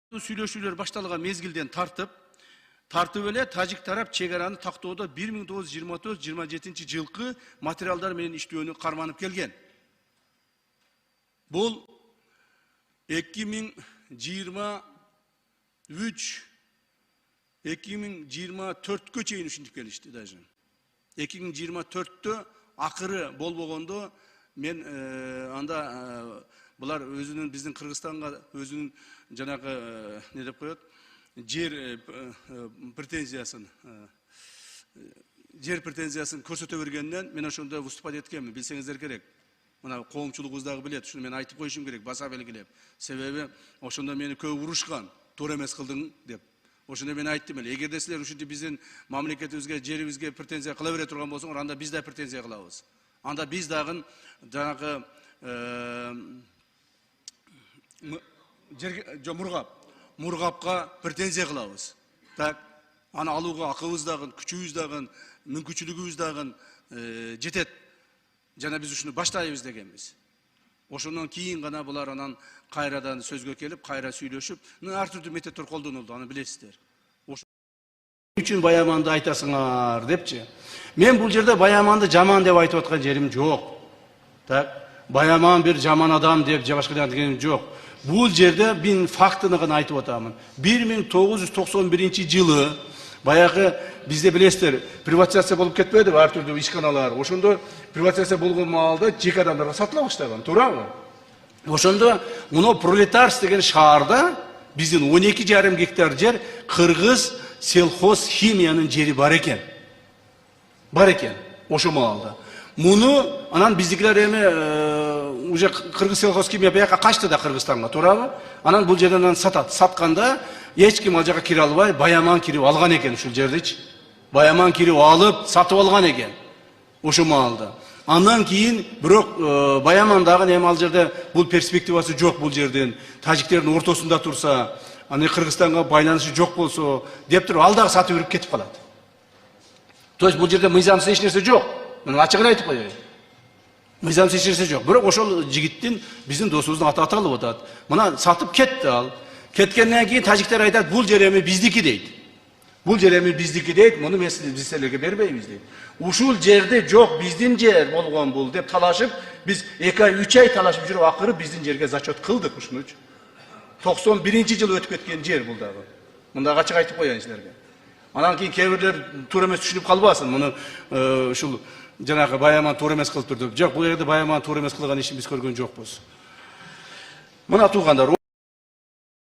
Сүйлөшүүлөр башталган мезгилден тартып эле тажик тарап чегараны тактоодо 1924-27 жылкы материалдар менен иштөөнү карманып келген. Бул 2023-2024 чейин ушинтип келишти даже. 2024-тө акыры болбогондо мен анда булар өзүнүн биздин Кыргызстанга өзүнүн жанагы не деп коет, жер претензиясын көрсөтө бергенден мен ошондо выступать эткенмин, билсеңиздер керек. Мына коомчулугубуз дагы билет, ушуну мен айтып коюшум керек, баса белгилеп. Себеби ошондо мени көп урушкан, туура эмес кылдың деп. Ошондо мен айттым эле, эгерде силер ушинтип биздин мамлекетибизге, жерибизге претензия кыла бере турган болсоңор, анда биз да претензия кылабыз. Анда биз дагы жанагы мургапка претензия кылабыз. Так, аны алууга акыбыз дагы, күчүбүз дагы, мүмкүнчүлүгүбүз дагы жетет. Жана биз ушуну баштайбыз дегенбиз. Ошондон кийин гана булар анан кайрадан сөзгө келип, кайра сүйлөшүп, ар түрдүү методдор колдонулду, аны билесиздер. Үчүн Баяманды айтасыңар депчи. Мен бул жерде Баяманды жаман деп айтып аткан жерим жок. Так, Баяман бир жаман адам деп же башка дегеним жок. Бул жерде мен фактыны гана айтып атамын. 1991 жылы баягы бизде билесиздер, приватизация болуп кетпедиби, ар түрдүү ишканалар. Ошондо приватизация болгон маалда жеке адамдарга сатыла баштаган, туурабы? Ошондо муну Пролетарс деген шаарда биздин 12,5 гектар жер кыргыз селхоз химиянын жери бар экен. Бар экен ошо маалда. Муну анан биздикилер эми уже кыргыз селхоз химия бияка качты да Кыргызстанга, туурабы? Анан бул жерден сатат. Сатканда эч ким ал жака кире албай, Баяман кирип алган экен ушул жердичи. Баяман кирип алып, сатып алган экен ошо маалда. Андан кийин бирок Баяман дагы эми ал жерде бул перспективасы жок, бул жерден тажиктердин ортосунда турса, аны Кыргызстанга байланышы жок болсо деп туруп ал дагы сатып өтүп кетип калат. То есть бул жерде мыйзамсыз эч нерсе жок. Мен ачыгын айтып коеюн. Мыйзамсыз эч нерсе жок. Бирок ошол жигиттин биздин досубуздун аты аталып атат. Мына сатып кетти ал. Кеткенден кийин тажиктер айтат, бул жер эми биздики дейт. Бул жер эми биздики дейт, муну биз силерге бербейбиз дейт. Ушул жерде жок, биздин жер болгон бул деп талашып, биз 2 ай 3 ай талашып жүрүп акыры биздин жерге зачет кылдык ушунучу. 91-жылы өтүп кеткен жер бул дагы. Мында ачык айтып коеюн силерге. Анан кийин кээ бирлер туура эмес түшүнүп калбасын. Муну ушул жанагы Баяман туура эмес кылып турду. Жок, бул жерде Баяман туура эмес кылган ишин биз көргөн жокпуз. Мына туугандар,